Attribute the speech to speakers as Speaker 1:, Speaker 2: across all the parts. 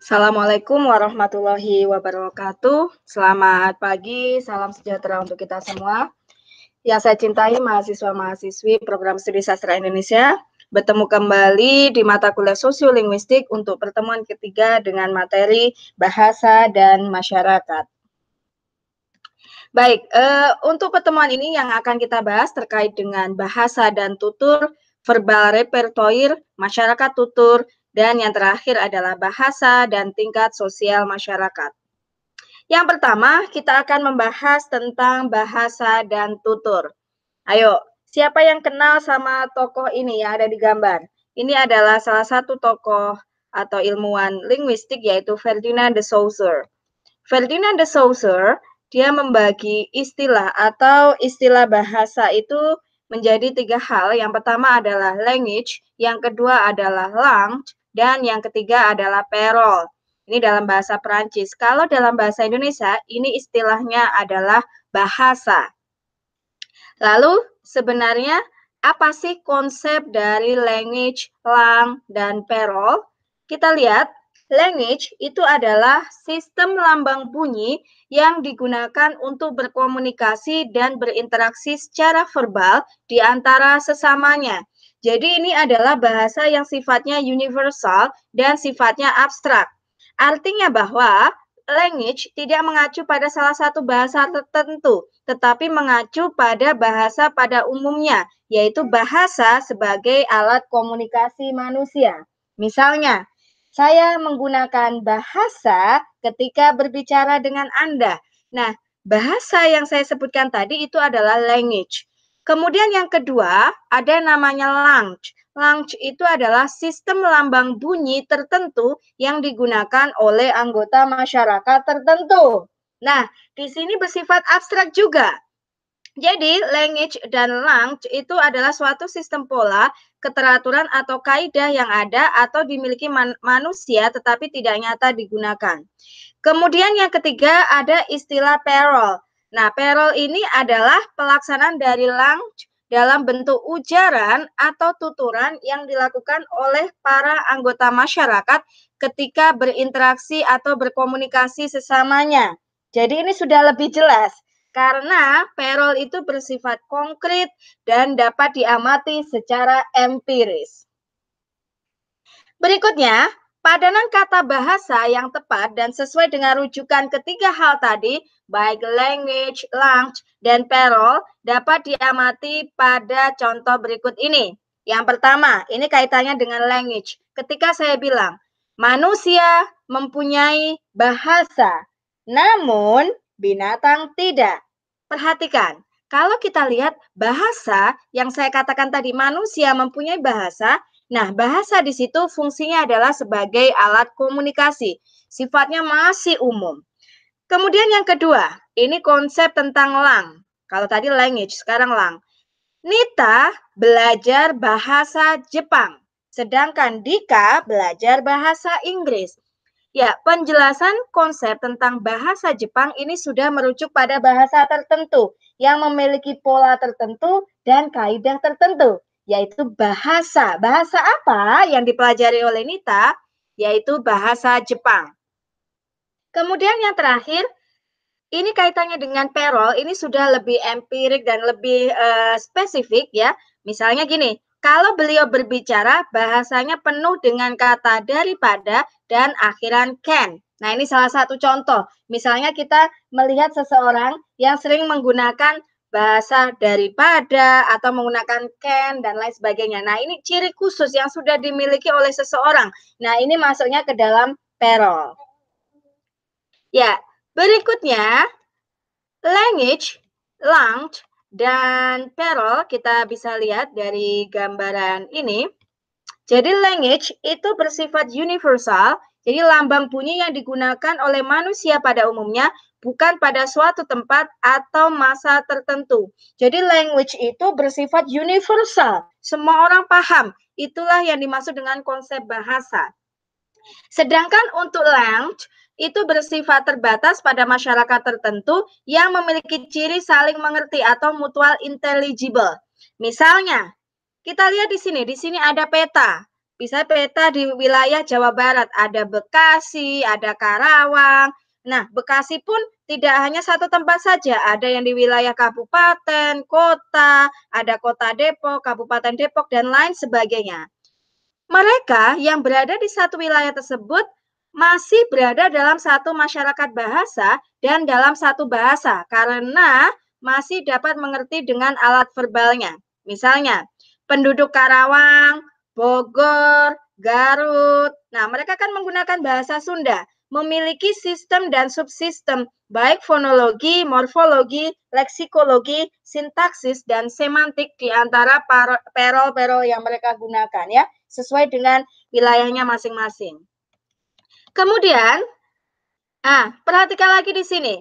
Speaker 1: Assalamualaikum warahmatullahi wabarakatuh. Selamat pagi, salam sejahtera untuk kita semua. Yang saya cintai mahasiswa-mahasiswi program studi sastra Indonesia, bertemu kembali di mata kuliah sosiolinguistik untuk pertemuan ketiga dengan materi bahasa dan masyarakat. Baik, untuk pertemuan ini yang akan kita bahas terkait dengan bahasa dan tutur, verbal repertoire, masyarakat tutur, dan yang terakhir adalah bahasa dan tingkat sosial masyarakat. Yang pertama, kita akan membahas tentang bahasa dan tutur. Ayo, siapa yang kenal sama tokoh ini yang ada di gambar? Ini adalah salah satu tokoh atau ilmuwan linguistik yaitu Ferdinand de Saussure. Ferdinand de Saussure, dia membagi istilah atau istilah bahasa itu menjadi tiga hal. Yang pertama adalah language, yang kedua adalah langue, dan yang ketiga adalah parole. Ini dalam bahasa Perancis. Kalau dalam bahasa Indonesia, ini istilahnya adalah bahasa. Lalu sebenarnya apa sih konsep dari language, langue, dan parole? Kita lihat, language itu adalah sistem lambang bunyi yang digunakan untuk berkomunikasi dan berinteraksi secara verbal di antara sesamanya. Jadi ini adalah bahasa yang sifatnya universal dan sifatnya abstrak. Artinya bahwa language tidak mengacu pada salah satu bahasa tertentu, tetapi mengacu pada bahasa pada umumnya, yaitu bahasa sebagai alat komunikasi manusia. Misalnya, saya menggunakan bahasa ketika berbicara dengan Anda. Nah, bahasa yang saya sebutkan tadi itu adalah language. Kemudian yang kedua, ada namanya langue. Langue itu adalah sistem lambang bunyi tertentu yang digunakan oleh anggota masyarakat tertentu. Nah, di sini bersifat abstrak juga. Jadi, language dan langue itu adalah suatu sistem pola, keteraturan atau kaidah yang ada atau dimiliki manusia tetapi tidak nyata digunakan. Kemudian yang ketiga ada istilah parole. Nah, parole ini adalah pelaksanaan dari langue dalam bentuk ujaran atau tuturan yang dilakukan oleh para anggota masyarakat ketika berinteraksi atau berkomunikasi sesamanya. Jadi ini sudah lebih jelas karena parole itu bersifat konkret dan dapat diamati secara empiris. Berikutnya, padanan kata bahasa yang tepat dan sesuai dengan rujukan ketiga hal tadi, baik language, langue, dan parole, dapat diamati pada contoh berikut ini. Yang pertama, ini kaitannya dengan language. Ketika saya bilang, manusia mempunyai bahasa, namun binatang tidak. Perhatikan, kalau kita lihat bahasa yang saya katakan tadi, manusia mempunyai bahasa. Nah, bahasa di situ fungsinya adalah sebagai alat komunikasi. Sifatnya masih umum. Kemudian yang kedua, ini konsep tentang langue. Kalau tadi language, sekarang langue. Nita belajar bahasa Jepang, sedangkan Dika belajar bahasa Inggris. Ya, penjelasan konsep tentang bahasa Jepang ini sudah merujuk pada bahasa tertentu yang memiliki pola tertentu dan kaidah tertentu, yaitu bahasa. Bahasa apa yang dipelajari oleh Nita? Yaitu bahasa Jepang. Kemudian yang terakhir, ini kaitannya dengan parole, ini sudah lebih empirik dan lebih spesifik ya. Misalnya gini, kalau beliau berbicara, bahasanya penuh dengan kata daripada dan akhiran can. Nah, ini salah satu contoh. Misalnya kita melihat seseorang yang sering menggunakan bahasa daripada atau menggunakan can dan lain sebagainya. Nah, ini ciri khusus yang sudah dimiliki oleh seseorang. Nah, ini masuknya ke dalam parole. Ya, berikutnya language, langue, dan parole kita bisa lihat dari gambaran ini. Jadi language itu bersifat universal, jadi lambang bunyi yang digunakan oleh manusia pada umumnya bukan pada suatu tempat atau masa tertentu. Jadi language itu bersifat universal, semua orang paham. Itulah yang dimaksud dengan konsep bahasa. Sedangkan untuk langue itu bersifat terbatas pada masyarakat tertentu yang memiliki ciri saling mengerti atau mutual intelligible. Misalnya, kita lihat di sini ada peta. Bisa peta di wilayah Jawa Barat, ada Bekasi, ada Karawang. Nah, Bekasi pun tidak hanya satu tempat saja, ada yang di wilayah kabupaten, kota, ada kota Depok, Kabupaten Depok, dan lain sebagainya. Mereka yang berada di satu wilayah tersebut masih berada dalam satu masyarakat bahasa dan dalam satu bahasa karena masih dapat mengerti dengan alat verbalnya. Misalnya, penduduk Karawang, Bogor, Garut. Nah, mereka kan menggunakan bahasa Sunda, memiliki sistem dan subsistem, baik fonologi, morfologi, leksikologi, sintaksis, dan semantik di antara perol-perol yang mereka gunakan ya, sesuai dengan wilayahnya masing-masing. Kemudian, perhatikan lagi di sini.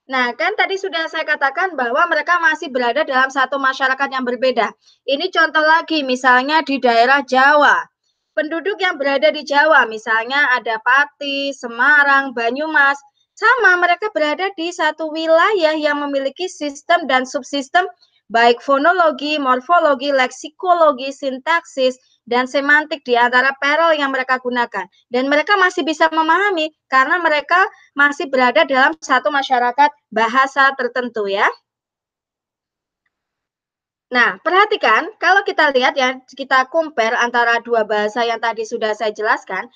Speaker 1: Nah, kan tadi sudah saya katakan bahwa mereka masih berada dalam satu masyarakat yang berbeda. Ini contoh lagi, misalnya di daerah Jawa. Penduduk yang berada di Jawa, misalnya ada Pati, Semarang, Banyumas, sama mereka berada di satu wilayah yang memiliki sistem dan subsistem baik fonologi, morfologi, leksikologi, sintaksis, dan semantik di antara perol yang mereka gunakan. Dan mereka masih bisa memahami karena mereka masih berada dalam satu masyarakat bahasa tertentu ya. Nah, perhatikan kalau kita lihat ya, kita compare antara dua bahasa yang tadi sudah saya jelaskan,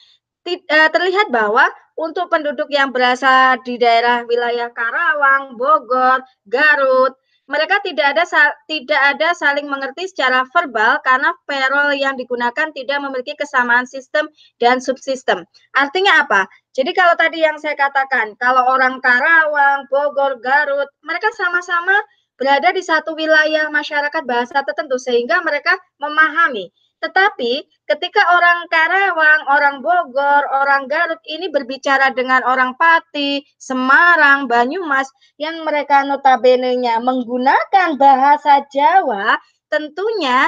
Speaker 1: terlihat bahwa untuk penduduk yang berasal di daerah wilayah Karawang, Bogor, Garut, mereka tidak ada saling mengerti secara verbal karena perol yang digunakan tidak memiliki kesamaan sistem dan subsistem. Artinya apa? Jadi kalau tadi yang saya katakan, kalau orang Karawang, Bogor, Garut, mereka sama-sama berada di satu wilayah masyarakat bahasa tertentu sehingga mereka memahami. Tetapi ketika orang Karawang, orang Bogor, orang Garut ini berbicara dengan orang Pati, Semarang, Banyumas yang mereka notabene-nya menggunakan bahasa Jawa, tentunya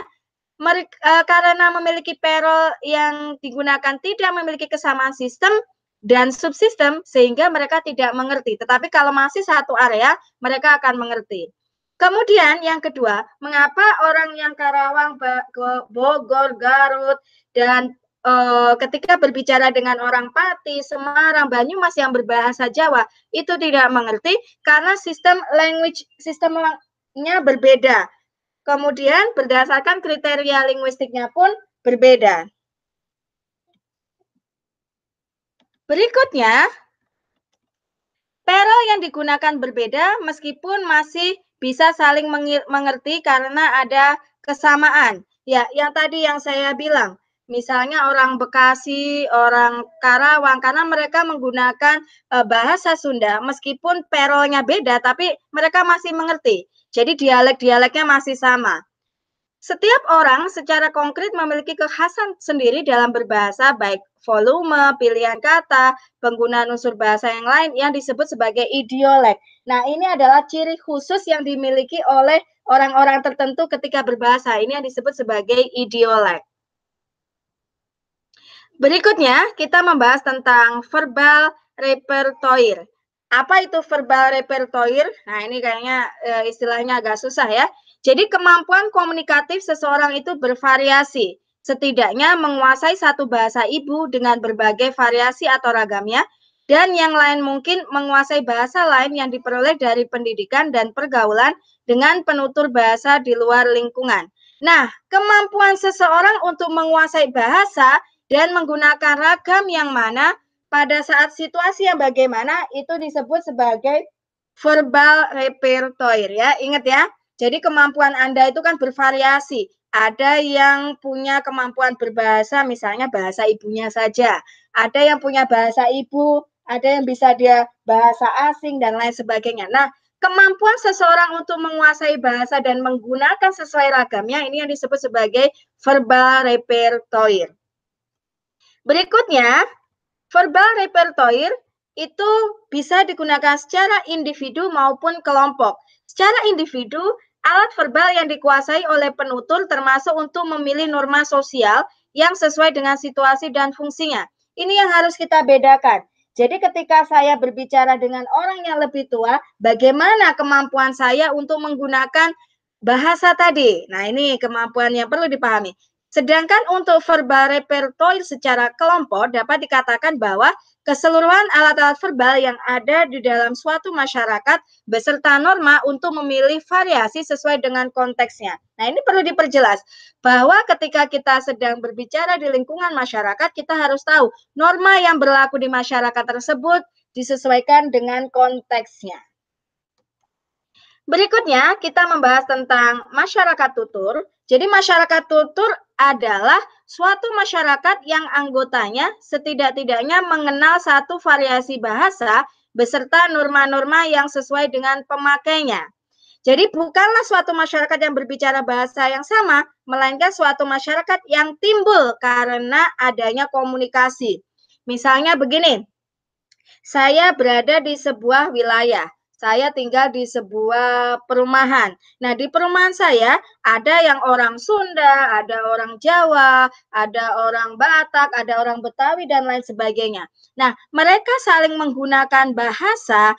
Speaker 1: karena memiliki perol yang digunakan tidak memiliki kesamaan sistem dan subsistem sehingga mereka tidak mengerti. Tetapi kalau masih satu area, mereka akan mengerti. Kemudian yang kedua, mengapa orang yang Karawang, Bogor, Garut, dan ketika berbicara dengan orang Pati, Semarang, Banyumas yang berbahasa Jawa, itu tidak mengerti karena sistemnya berbeda. Kemudian berdasarkan kriteria linguistiknya pun berbeda. Berikutnya, perol yang digunakan berbeda meskipun masih bisa saling mengerti karena ada kesamaan. Ya, yang tadi yang saya bilang, misalnya orang Bekasi, orang Karawang, karena mereka menggunakan bahasa Sunda, meskipun perolnya beda, tapi mereka masih mengerti. Jadi dialek-dialeknya masih sama. Setiap orang secara konkret memiliki kekhasan sendiri dalam berbahasa, baik volume, pilihan kata, penggunaan unsur bahasa yang lain yang disebut sebagai idiolek. Nah, ini adalah ciri khusus yang dimiliki oleh orang-orang tertentu ketika berbahasa. Ini yang disebut sebagai idiolek. Berikutnya, kita membahas tentang verbal repertoire. Apa itu verbal repertoire? Nah, ini kayaknya istilahnya agak susah ya. Jadi kemampuan komunikatif seseorang itu bervariasi. Setidaknya menguasai satu bahasa ibu dengan berbagai variasi atau ragamnya, dan yang lain mungkin menguasai bahasa lain yang diperoleh dari pendidikan dan pergaulan dengan penutur bahasa di luar lingkungan. Nah, kemampuan seseorang untuk menguasai bahasa dan menggunakan ragam yang mana pada saat situasi yang bagaimana itu disebut sebagai verbal repertoire ya. Ingat ya. Jadi kemampuan Anda itu kan bervariasi. Ada yang punya kemampuan berbahasa misalnya bahasa ibunya saja. Ada yang punya bahasa ibu, ada yang bisa dia bahasa asing dan lain sebagainya. Nah, kemampuan seseorang untuk menguasai bahasa dan menggunakan sesuai ragamnya ini yang disebut sebagai verbal repertoire. Berikutnya, verbal repertoire itu bisa digunakan secara individu maupun kelompok. Secara individu, alat verbal yang dikuasai oleh penutur termasuk untuk memilih norma sosial yang sesuai dengan situasi dan fungsinya. Ini yang harus kita bedakan. Jadi ketika saya berbicara dengan orang yang lebih tua, bagaimana kemampuan saya untuk menggunakan bahasa tadi? Nah, ini kemampuan yang perlu dipahami. Sedangkan untuk verbal repertoire secara kelompok dapat dikatakan bahwa keseluruhan alat-alat verbal yang ada di dalam suatu masyarakat beserta norma untuk memilih variasi sesuai dengan konteksnya. Nah, ini perlu diperjelas bahwa ketika kita sedang berbicara di lingkungan masyarakat, kita harus tahu norma yang berlaku di masyarakat tersebut disesuaikan dengan konteksnya. Berikutnya, kita membahas tentang masyarakat tutur. Jadi, masyarakat tutur adalah suatu masyarakat yang anggotanya setidak-tidaknya mengenal satu variasi bahasa beserta norma-norma yang sesuai dengan pemakainya. Jadi, bukanlah suatu masyarakat yang berbicara bahasa yang sama, melainkan suatu masyarakat yang timbul karena adanya komunikasi. Misalnya begini, saya berada di sebuah wilayah. Saya tinggal di sebuah perumahan. Nah, di perumahan saya ada yang orang Sunda, ada orang Jawa, ada orang Batak, ada orang Betawi, dan lain sebagainya. Nah, mereka saling menggunakan bahasa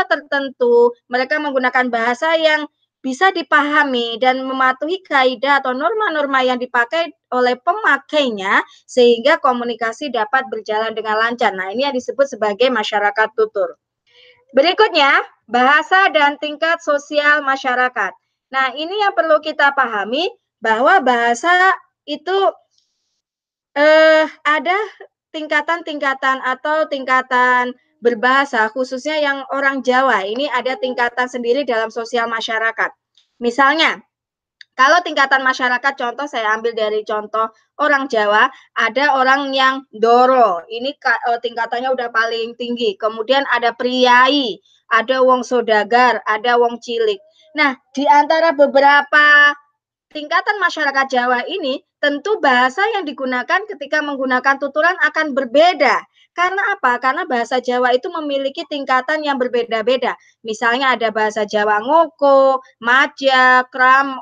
Speaker 1: tertentu, mereka menggunakan bahasa yang bisa dipahami dan mematuhi kaidah atau norma-norma yang dipakai oleh pemakainya sehingga komunikasi dapat berjalan dengan lancar. Nah, ini yang disebut sebagai masyarakat tutur. Berikutnya, bahasa dan tingkat sosial masyarakat. Nah, ini yang perlu kita pahami bahwa bahasa itu ada tingkatan-tingkatan atau tingkatan berbahasa, khususnya yang orang Jawa. Ini ada tingkatan sendiri dalam sosial masyarakat. Misalnya, kalau tingkatan masyarakat, contoh saya ambil dari contoh orang Jawa, ada orang yang doro, ini tingkatannya udah paling tinggi. Kemudian ada priai, ada wong sodagar, ada wong cilik. Nah, di antara beberapa tingkatan masyarakat Jawa ini, tentu bahasa yang digunakan ketika menggunakan tuturan akan berbeda. Karena apa? Karena bahasa Jawa itu memiliki tingkatan yang berbeda-beda. Misalnya ada bahasa Jawa ngoko, maja,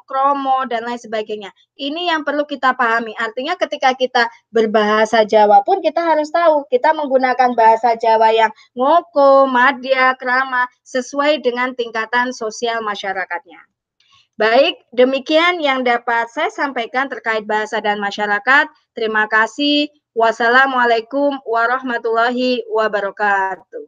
Speaker 1: kromo, dan lain sebagainya. Ini yang perlu kita pahami. Artinya ketika kita berbahasa Jawa pun kita harus tahu kita menggunakan bahasa Jawa yang ngoko, madya, krama sesuai dengan tingkatan sosial masyarakatnya. Baik, demikian yang dapat saya sampaikan terkait bahasa dan masyarakat. Terima kasih. Wassalamualaikum warahmatullahi wabarakatuh.